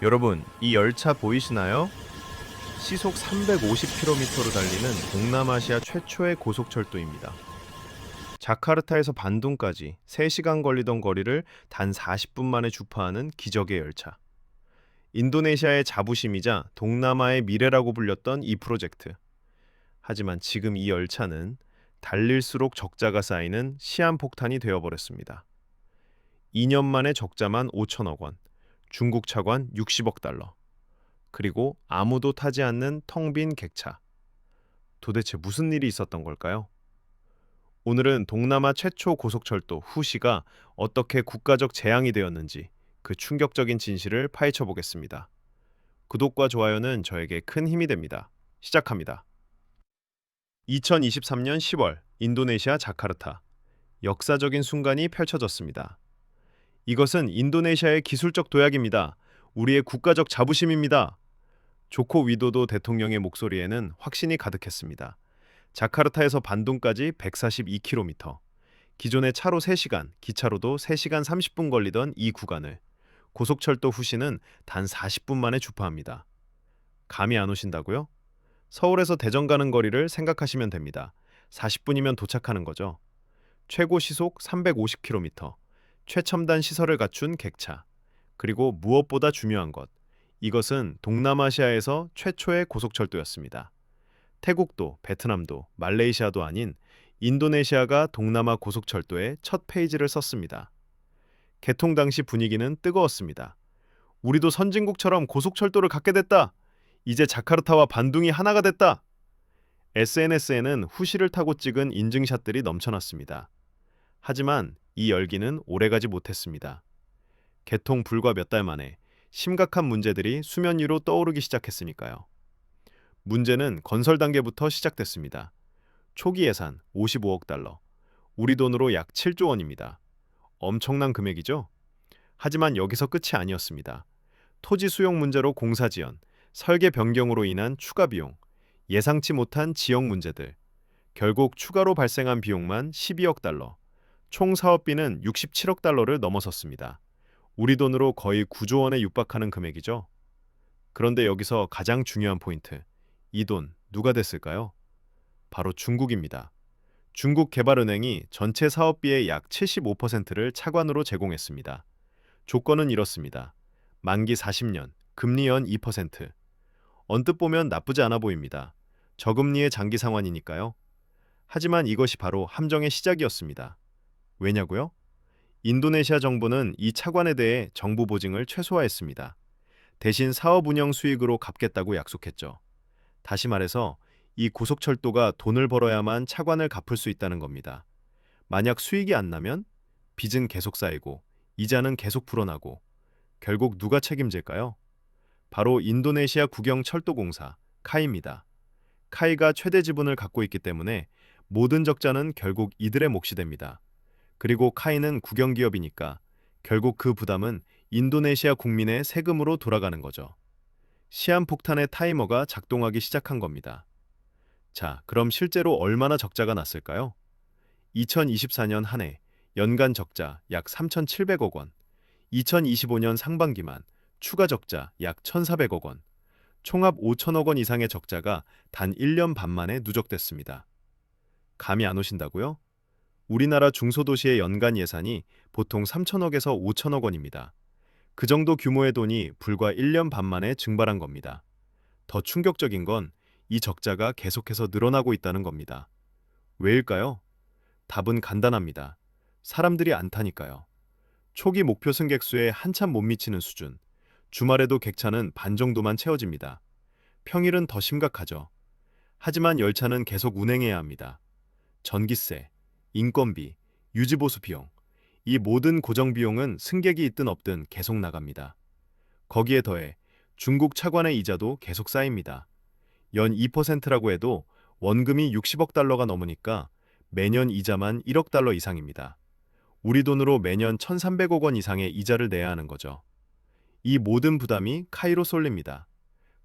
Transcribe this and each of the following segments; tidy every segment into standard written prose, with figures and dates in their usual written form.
여러분, 이 열차 보이시나요? 시속 350km로 달리는 동남아시아 최초의 고속철도입니다. 자카르타에서 반둥까지 3시간 걸리던 거리를 단 40분 만에 주파하는 기적의 열차. 인도네시아의 자부심이자 동남아의 미래라고 불렸던 이 프로젝트. 하지만 지금 이 열차는 달릴수록 적자가 쌓이는 시한폭탄이 되어버렸습니다. 2년 만에 적자만 5천억 원, 중국 차관 60억 달러. 그리고 아무도 타지 않는 텅 빈 객차. 도대체 무슨 일이 있었던 걸까요? 오늘은 동남아 최초 고속철도 후시가 어떻게 국가적 재앙이 되었는지 그 충격적인 진실을 파헤쳐 보겠습니다. 구독과 좋아요는 저에게 큰 힘이 됩니다. 시작합니다. 2023년 10월 인도네시아 자카르타. 역사적인 순간이 펼쳐졌습니다. 이것은 인도네시아의 기술적 도약입니다. 우리의 국가적 자부심입니다. 조코 위도도 대통령의 목소리에는 확신이 가득했습니다. 자카르타에서 반둥까지 142km, 기존의 차로 3시간, 기차로도 3시간 30분 걸리던 이 구간을 고속철도 후시는 단 40분 만에 주파합니다. 감이 안 오신다고요? 서울에서 대전 가는 거리를 생각하시면 됩니다. 40분이면 도착하는 거죠. 최고 시속 350km, 최첨단 시설을 갖춘 객차, 그리고 무엇보다 중요한 것, 이것은 동남아시아에서 최초의 고속철도였습니다. 태국도, 베트남도, 말레이시아도 아닌 인도네시아가 동남아 고속철도에 첫 페이지를 썼습니다. 개통 당시 분위기는 뜨거웠습니다. 우리도 선진국처럼 고속철도를 갖게 됐다. 이제 자카르타와 반둥이 하나가 됐다. SNS에는 후시를 타고 찍은 인증샷들이 넘쳐났습니다. 하지만 이 열기는 오래가지 못했습니다. 개통 불과 몇 달 만에 심각한 문제들이 수면 위로 떠오르기 시작했으니까요. 문제는 건설 단계부터 시작됐습니다. 초기 예산 55억 달러, 우리 돈으로 약 7조 원입니다. 엄청난 금액이죠? 하지만 여기서 끝이 아니었습니다. 토지 수용 문제로 공사 지연, 설계 변경으로 인한 추가 비용, 예상치 못한 지역 문제들, 결국 추가로 발생한 비용만 12억 달러, 총 사업비는 67억 달러를 넘어섰습니다. 우리 돈으로 거의 9조 원에 육박하는 금액이죠. 그런데 여기서 가장 중요한 포인트, 이 돈 누가 댔을까요? 바로 중국입니다. 중국개발은행이 전체 사업비의 약 75%를 차관으로 제공했습니다. 조건은 이렇습니다. 만기 40년, 금리 연 2%. 언뜻 보면 나쁘지 않아 보입니다. 저금리의 장기 상환이니까요. 하지만 이것이 바로 함정의 시작이었습니다. 왜냐고요? 인도네시아 정부는 이 차관에 대해 정부 보증을 최소화했습니다. 대신 사업 운영 수익으로 갚겠다고 약속했죠. 다시 말해서 이 고속철도가 돈을 벌어야만 차관을 갚을 수 있다는 겁니다. 만약 수익이 안 나면 빚은 계속 쌓이고 이자는 계속 불어나고 결국 누가 책임질까요? 바로 인도네시아 국영철도공사 카이입니다. 카이가 최대 지분을 갖고 있기 때문에 모든 적자는 결국 이들의 몫이 됩니다. 그리고 카이는 국영기업이니까 결국 그 부담은 인도네시아 국민의 세금으로 돌아가는 거죠. 시한폭탄의 타이머가 작동하기 시작한 겁니다. 자, 그럼 실제로 얼마나 적자가 났을까요? 2024년 한 해 연간 적자 약 3,700억 원, 2025년 상반기만 추가 적자 약 1,400억 원, 총합 5천억 원 이상의 적자가 단 1년 반 만에 누적됐습니다. 감이 안 오신다고요? 우리나라 중소도시의 연간 예산이 보통 3천억에서 5천억 원입니다. 그 정도 규모의 돈이 불과 1년 반 만에 증발한 겁니다. 더 충격적인 건 이 적자가 계속해서 늘어나고 있다는 겁니다. 왜일까요? 답은 간단합니다. 사람들이 안 타니까요. 초기 목표 승객 수에 한참 못 미치는 수준. 주말에도 객차는 반 정도만 채워집니다. 평일은 더 심각하죠. 하지만 열차는 계속 운행해야 합니다. 전기세, 인건비, 유지보수 비용, 이 모든 고정 비용은 승객이 있든 없든 계속 나갑니다. 거기에 더해 중국 차관의 이자도 계속 쌓입니다. 연 2%라고 해도 원금이 60억 달러가 넘으니까 매년 이자만 1억 달러 이상입니다. 우리 돈으로 매년 1,300억 원 이상의 이자를 내야 하는 거죠. 이 모든 부담이 카이로 쏠립니다.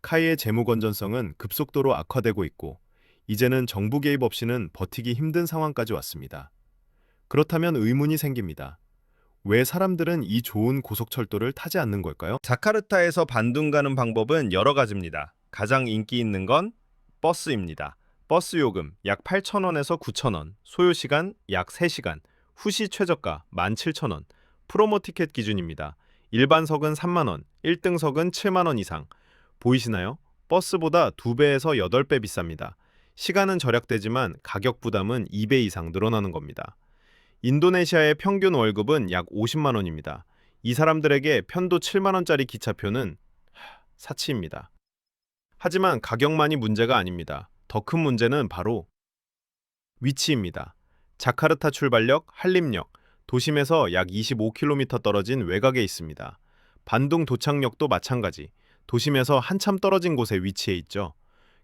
카이의 재무 건전성은 급속도로 악화되고 있고 이제는 정부 개입 없이는 버티기 힘든 상황까지 왔습니다. 그렇다면 의문이 생깁니다. 왜 사람들은 이 좋은 고속철도를 타지 않는 걸까요? 자카르타에서 반둥 가는 방법은 여러 가지입니다. 가장 인기 있는 건 버스입니다. 버스 요금 약 8,000원에서 9,000원, 소요 시간 약 3시간, 후시 최저가 17,000원, 프로모 티켓 기준입니다. 일반석은 3만 원, 1등석은 7만 원 이상. 보이시나요? 버스보다 2배에서 8배 비쌉니다. 시간은 절약되지만 가격 부담은 2배 이상 늘어나는 겁니다. 인도네시아의 평균 월급은 약 50만 원입니다. 이 사람들에게 편도 7만 원짜리 기차표는 사치입니다. 하지만 가격만이 문제가 아닙니다. 더 큰 문제는 바로 위치입니다. 자카르타 출발역 한림역, 도심에서 약 25km 떨어진 외곽에 있습니다. 반둥 도착역도 마찬가지, 도심에서 한참 떨어진 곳에 위치해 있죠.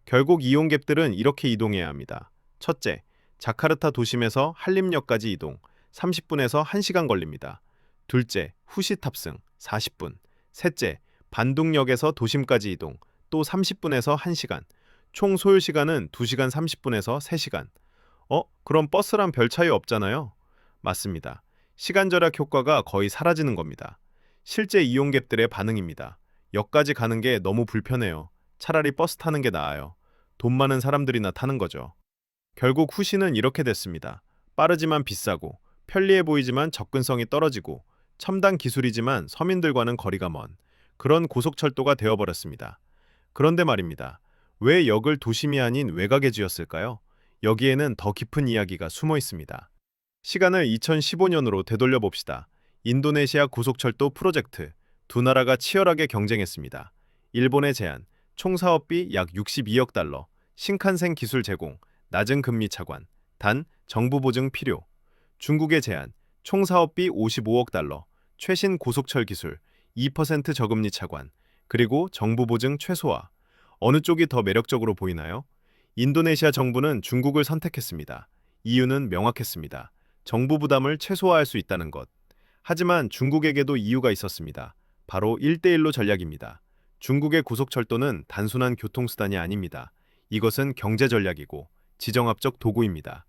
결국 이용객들은 이렇게 이동해야 합니다. 첫째, 자카르타 도심에서 한림역까지 이동, 30분에서 1시간 걸립니다. 둘째, 후시 탑승, 40분. 셋째, 반둥역에서 도심까지 이동, 또 30분에서 1시간. 총 소요 시간은 2시간 30분에서 3시간. 그럼 버스랑 별 차이 없잖아요? 맞습니다. 시간 절약 효과가 거의 사라지는 겁니다. 실제 이용객들의 반응입니다. 역까지 가는 게 너무 불편해요. 차라리 버스 타는 게 나아요. 돈 많은 사람들이나 타는 거죠. 결국 후시는 이렇게 됐습니다. 빠르지만 비싸고, 편리해 보이지만 접근성이 떨어지고, 첨단 기술이지만 서민들과는 거리가 먼 그런 고속철도가 되어버렸습니다. 그런데 말입니다. 왜 역을 도심이 아닌 외곽에 지었을까요? 여기에는 더 깊은 이야기가 숨어 있습니다. 시간을 2015년으로 되돌려 봅시다. 인도네시아 고속철도 프로젝트. 두 나라가 치열하게 경쟁했습니다. 일본의 제안, 총 사업비 약 62억 달러, 신칸센 기술 제공, 낮은 금리 차관, 단 정부 보증 필요. 중국의 제안, 총 사업비 55억 달러, 최신 고속철 기술, 2% 저금리 차관, 그리고 정부 보증 최소화. 어느 쪽이 더 매력적으로 보이나요? 인도네시아 정부는 중국을 선택했습니다. 이유는 명확했습니다. 정부 부담을 최소화할 수 있다는 것. 하지만 중국에게도 이유가 있었습니다. 바로 1대1로 전략입니다. 중국의 고속철도는 단순한 교통수단이 아닙니다. 이것은 경제 전략이고 지정학적 도구입니다.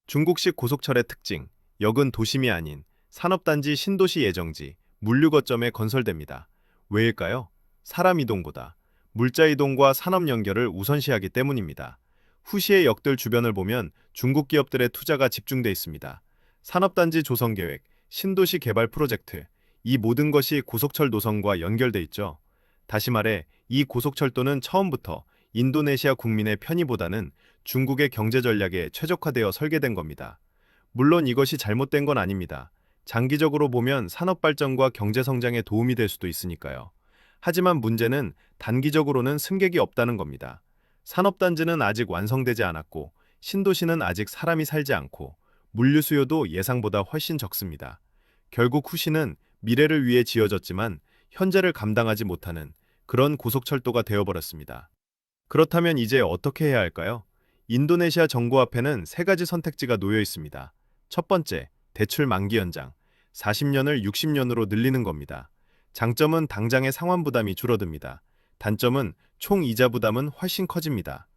중국식 고속철의 특징, 역은 도심이 아닌 산업단지 신도시 예정지, 물류 거점에 건설됩니다. 왜일까요? 사람 이동보다 물자 이동과 산업 연결을 우선시하기 때문입니다. 후시의 역들 주변을 보면 중국 기업들의 투자가 집중돼 있습니다. 산업단지 조성 계획, 신도시 개발 프로젝트, 이 모든 것이 고속철 노선과 연결돼 있죠. 다시 말해, 이 고속철도는 처음부터 인도네시아 국민의 편의보다는 중국의 경제 전략에 최적화되어 설계된 겁니다. 물론 이것이 잘못된 건 아닙니다. 장기적으로 보면 산업 발전과 경제 성장에 도움이 될 수도 있으니까요. 하지만 문제는 단기적으로는 승객이 없다는 겁니다. 산업단지는 아직 완성되지 않았고, 신도시는 아직 사람이 살지 않고, 물류 수요도 예상보다 훨씬 적습니다. 결국 후시는 미래를 위해 지어졌지만 현재를 감당하지 못하는 그런 고속철도가 되어버렸습니다. 그렇다면 이제 어떻게 해야 할까요? 인도네시아 정부 앞에는 세 가지 선택지가 놓여 있습니다. 첫 번째, 대출 만기 연장. 40년을 60년으로 늘리는 겁니다. 장점은 당장의 상환 부담이 줄어듭니다. 단점은 총 이자 부담은 훨씬 커집니다.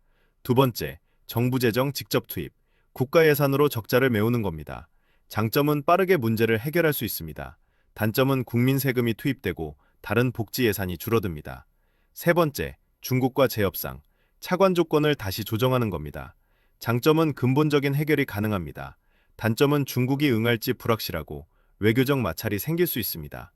두 번째, 정부 재정 직접 투입. 국가 예산으로 적자를 메우는 겁니다. 장점은 빠르게 문제를 해결할 수 있습니다. 단점은 국민 세금이 투입되고 다른 복지 예산이 줄어듭니다. 세 번째, 중국과 재협상. 차관 조건을 다시 조정하는 겁니다. 장점은 근본적인 해결이 가능합니다. 단점은 중국이 응할지 불확실하고 외교적 마찰이 생길 수 있습니다.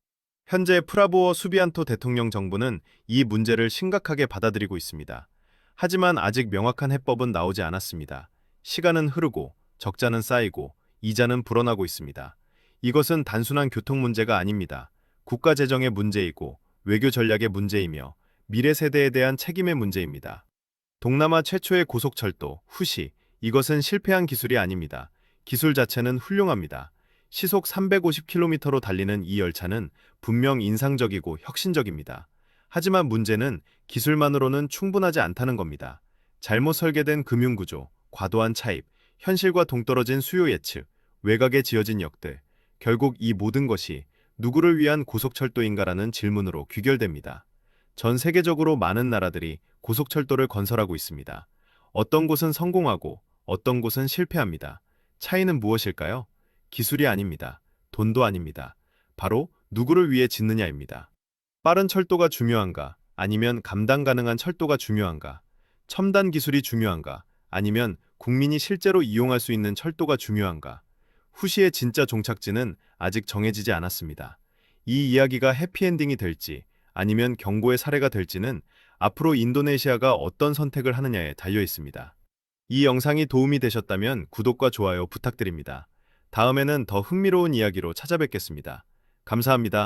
현재 프라보어 수비안토 대통령 정부는 이 문제를 심각하게 받아들이고 있습니다. 하지만 아직 명확한 해법은 나오지 않았습니다. 시간은 흐르고 적자는 쌓이고 이자는 불어나고 있습니다. 이것은 단순한 교통 문제가 아닙니다. 국가 재정의 문제이고 외교 전략의 문제이며 미래 세대에 대한 책임의 문제입니다. 동남아 최초의 고속철도, 후시. 이것은 실패한 기술이 아닙니다. 기술 자체는 훌륭합니다. 시속 350km로 달리는 이 열차는 분명 인상적이고 혁신적입니다. 하지만 문제는 기술만으로는 충분하지 않다는 겁니다. 잘못 설계된 금융구조, 과도한 차입, 현실과 동떨어진 수요 예측, 외곽에 지어진 역들. 결국 이 모든 것이 누구를 위한 고속철도인가라는 질문으로 귀결됩니다. 전 세계적으로 많은 나라들이 고속철도를 건설하고 있습니다. 어떤 곳은 성공하고 어떤 곳은 실패합니다. 차이는 무엇일까요? 기술이 아닙니다. 돈도 아닙니다. 바로 누구를 위해 짓느냐입니다. 빠른 철도가 중요한가? 아니면 감당 가능한 철도가 중요한가? 첨단 기술이 중요한가? 아니면 국민이 실제로 이용할 수 있는 철도가 중요한가? 후시의 진짜 종착지는 아직 정해지지 않았습니다. 이 이야기가 해피엔딩이 될지 아니면 경고의 사례가 될지는 앞으로 인도네시아가 어떤 선택을 하느냐에 달려 있습니다. 이 영상이 도움이 되셨다면 구독과 좋아요 부탁드립니다. 다음에는 더 흥미로운 이야기로 찾아뵙겠습니다. 감사합니다.